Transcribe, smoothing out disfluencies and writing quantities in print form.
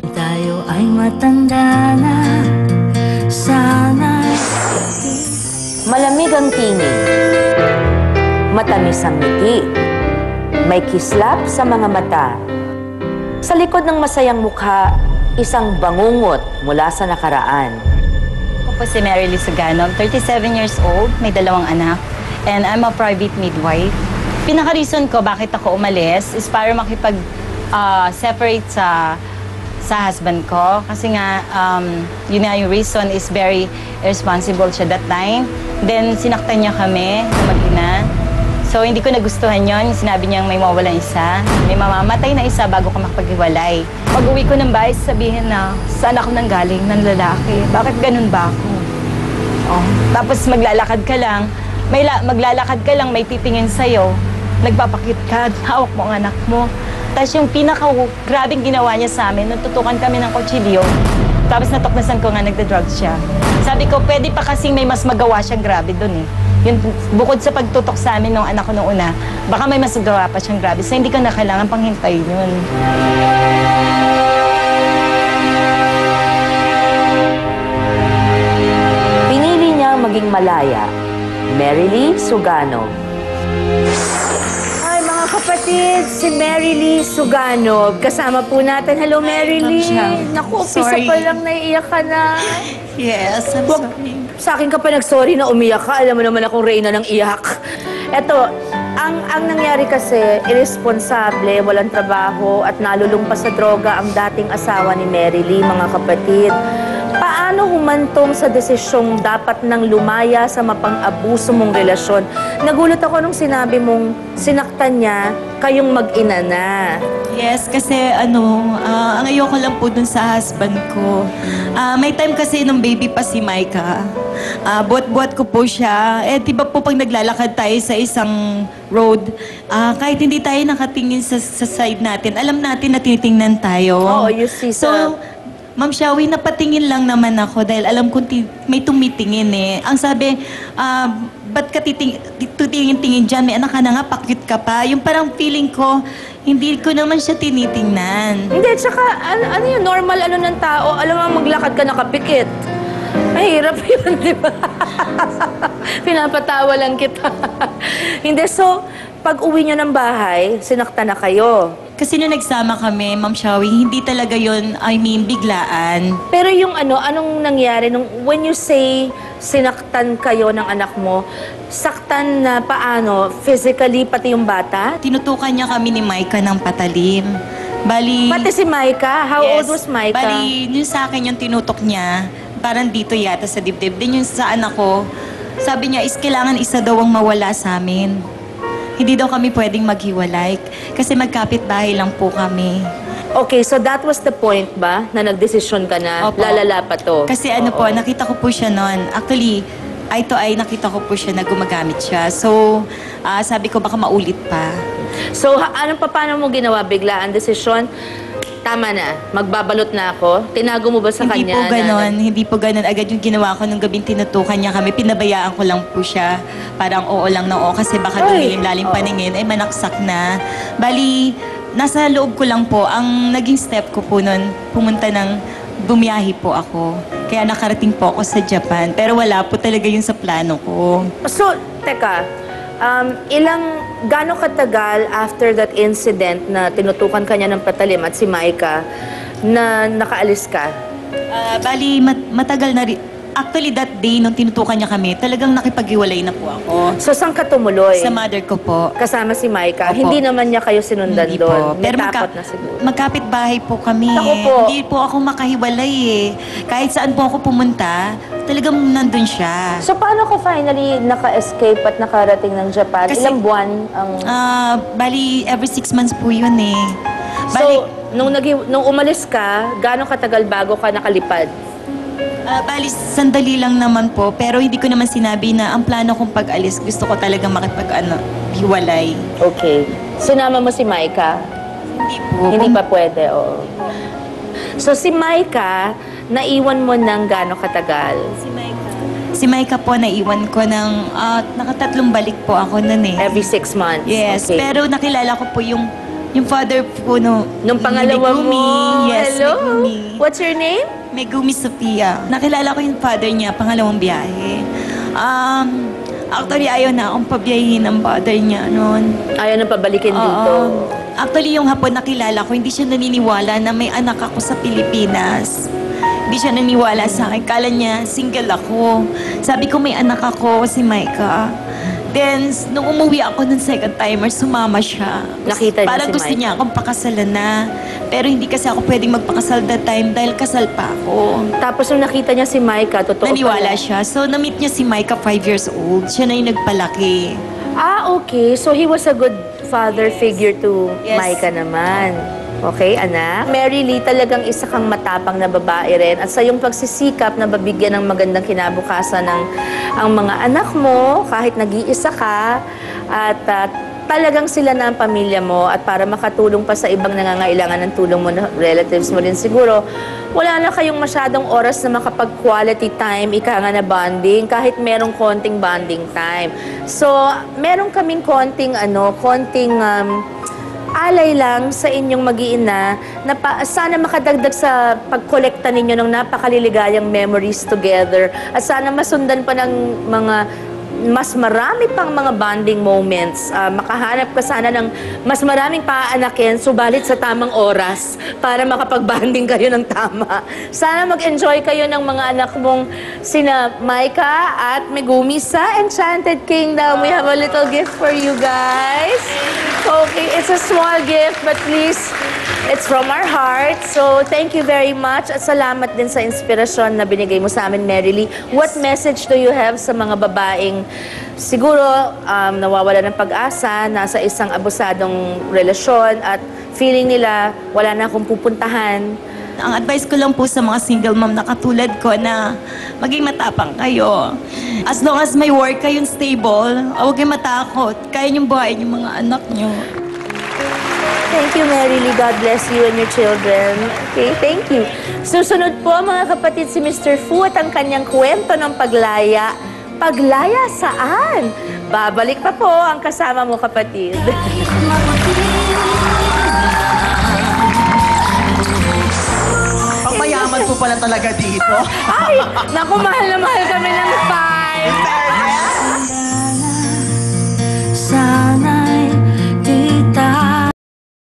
Tayo ay matanda na, sana. Malamig ang tingin, matamis ang ngiti, may kislap sa mga mata. Sa likod ng masayang mukha, isang bangungot mula sa nakaraan. Ako po si Mary Lee Sugano, 37 years old, may 2 anak, and I'm a private midwife. Pinaka-reason ko bakit ako umalis is para makipag-separate sa husband ko. Kasi nga, yun nga yung reason is very irresponsible siya that time. Then, sinaktan niya kami na mag-ina. So, hindi ko nagustuhan yon. Sinabi niya may mawawalan isa. May mamamatay na isa bago ka makapaghiwalay. Pag-uwi ko ng bahay, sabihin na, saan ako nang galing ng lalaki? Bakit ganun ba ako? Oh. Tapos maglalakad ka lang, maglalakad ka lang, may titingin sa'yo. Nagpapakit ka, hawak mo ang anak mo. Tapos yung pinaka-grabing ginawa niya sa amin, natutukan kami ng kutsilyo. Tapos natuknasan ko nga nagda-drugs siya. Sabi ko, pwede pa kasing may mas magawa siyang grabe doon eh. Yung, bukod sa pagtutok sa amin ng anak ko noong una, baka may mas magawa pa siyang grabe. So hindi ko na kailangan pang hintayin yun. Pinili niya maging malaya. Mary Lee Sugano. Hi mga kapatid, si Mary Lee Sugano. Kasama po natin. Hello Mary Lee. Naku, umpisa pa lang naiiyak ka na. Yes, I'm Wag- sorry. Sa akin ka pa nag-sorry na umiyak ka. Alam mo naman akong reyna ng iyak. Eto, ang nangyari kasi, irresponsable, walang trabaho at nalulung pa sa droga ang dating asawa ni Mary Lee, mga kapatid. Paano humantong sa desisyong dapat nang lumaya sa mapang-abuso mong relasyon? Nagulat ako nung sinabi mong sinaktan niya, kayong mag-ina na. Yes, kasi ang ayoko lang po dun sa husband ko. May time kasi nung baby pa si Micah, buhat-buhat ko po siya. Eh, di ba po pag naglalakad tayo sa isang road, kahit hindi tayo nakatingin sa side natin, alam natin na tinitingnan tayo. Oo, you see So, Ma'am Shawi, napatingin lang naman ako dahil alam kong may tumitingin eh. Ang sabi, ba't ka titingin-tingin dyan? May anak ka na nga, pakit ka pa. Yung parang feeling ko, hindi ko naman siya tinitingnan. Hindi, tsaka ano yung normal ng tao? Alam mo, maglakad ka nakapikit. Mahirap yun, di ba? Pinapatawa lang kita. Hindi, so, pag uwi nyo ng bahay, sinakta na kayo. Kasi nung nagsama kami, Ma'am Shawi, hindi talaga yon biglaan. Pero yung anong nangyari? When you say sinaktan kayo ng anak mo, saktan na paano? Physically, pati yung bata? Tinutukan niya kami ni Micah ng patalim. Bali... Pati si Micah? How old was Micah? Bali, yung sa akin yung tinutok niya, parang dito yata sa dibdib. Din yung sa anak ko, sabi niya is kailangan isa daw ang mawala sa amin. Hindi daw kami pwedeng maghiwalay kasi magkapit-bahay lang po kami. Okay, so that was the point ba? Na nagdesisyon ka na, Opo. lalala pa to? Kasi po, nakita ko po siya noon. Actually, eye to eye, nakita ko po siya na gumagamit siya. So, sabi ko baka maulit pa. So, paano mo ginawa bigla ang desisyon? Tama na, magbabalot na ako. Tinago mo ba sa Hindi kanya? po ganon, hindi po ganon. Agad yung ginawa ko nung gabing tinutukan niya kami. Pinabayaan ko lang po siya. Parang oo lang na oo kasi baka dumilim-lalim paningin. Eh, manaksak na. Bali, nasa loob ko lang po. Ang naging step ko po nun, pumunta ng bumiyahi po ako. Kaya nakarating po ako sa Japan. Pero wala po talaga yun sa plano ko. So, teka, gaano katagal after that incident na tinutukan kanya ng patalim at si Micah na nakaalis ka? Bali, matagal na rin. Actually, that day, nung tinutukan niya kami, talagang nakipag-iwalay na po ako. So, saan ka tumuloy? Sa mother ko po. Kasama si Micah? Opo. Hindi naman niya kayo sinundan Hindi doon? po. Pero May takot na siguro. magkapit-bahay po kami. Ako po. Hindi po ako makahiwalay eh. Kahit saan po ako pumunta, talagang nandun siya. So, paano ka finally naka-escape at nakarating ng Japan? Kasi- Ilang buwan ang... Bali, every 6 months po yun eh. So, nung umalis ka, gaano katagal bago ka nakalipad? Bali, sandali lang naman po. Pero hindi ko naman sinabi na ang plano kong pag-alis, gusto ko talagang hiwalay. Okay. Sinama mo si Micah? Hindi po. Hindi pa pwede, oo. So, si Micah, naiwan mo ng gaano katagal? Si Micah po, naiwan ko ng nakatatlong balik po ako nun eh. Every 6 months? Yes, Okay. pero nakilala ko po yung Yung father po no, Nung pangalawa Megumi. mo. Yes, Hello? Megumi. What's your name? Megumi Sophia. Nakilala ko yung father niya, pangalawang biyahe. Actually, ayaw na akong pabiyahin ng father niya noon. Ayaw na pabalikin dito. Actually, yung hapon nakilala ko, hindi siya naniniwala na may anak ako sa Pilipinas. Hindi siya naniniwala sa akin. Kala niya, single ako. Sabi ko, may anak ako, si Micah. Then, nung umuwi ako ng second timer, sumama siya. Nakita niya Parang si gusto Micah. niya akong pakasalan na. Pero hindi kasi ako pwedeng magpakasal that time dahil kasal pa ako. Tapos nung nakita niya si Micah, totoo Naniwala pala. siya. So, na-meet niya si Micah 5 years old. Siya na yung nagpalaki. Okay. So he was a good father figure to Yes. Micah naman. Okay, anak? Mary Lee, talagang isa kang matapang na babae rin. At sa iyong pagsisikap na babigyan ng magandang kinabukasan ng ang mga anak mo, kahit nag-iisa ka, at talagang sila na ang pamilya mo, at para makatulong pa sa ibang nangangailangan ng tulong mo na relatives mo din siguro, wala na kayong masyadong oras na makapag-quality time, ika nga na bonding, kahit merong konting bonding time. So, meron kaming konting alay lang sa inyong mag-iina na sana makadagdag sa pagkolekta ninyo ng napakaliligayang memories together at sana masundan pa ng mga mas marami pang mga bonding moments. Makahanap ka sana ng mas maraming paaanakin, subalit sa tamang oras para makapag-bonding kayo ng tama. Sana mag-enjoy kayo ng mga anak mong sina Micah at Megumi sa Enchanted Kingdom. We have a little gift for you guys. Okay, it's a small gift, but please, it's from our heart. So, thank you very much at salamat din sa inspirasyon na binigay mo sa amin, Mary Lee. What message do you have sa mga babaeng siguro nawawala ng pag-asa, nasa isang abusadong relasyon at feeling nila wala na akong pupuntahan? Ang advice ko lang po sa mga single mom na katulad ko na maging matapang kayo. As long as may work kayong stable, huwag kayong matakot. Kaya niyong buhayin yung mga anak niyo. Thank you, Mary Lee. God bless you and your children. Okay, thank you. Susunod po, mga kapatid, si Mr. Fu at ang kanyang kwento ng paglaya. Paglaya saan? Babalik pa po ang kasama mo, kapatid. Pangmayaman po pala talaga dito. Ay, naku, mahal na mahal kami ng 5.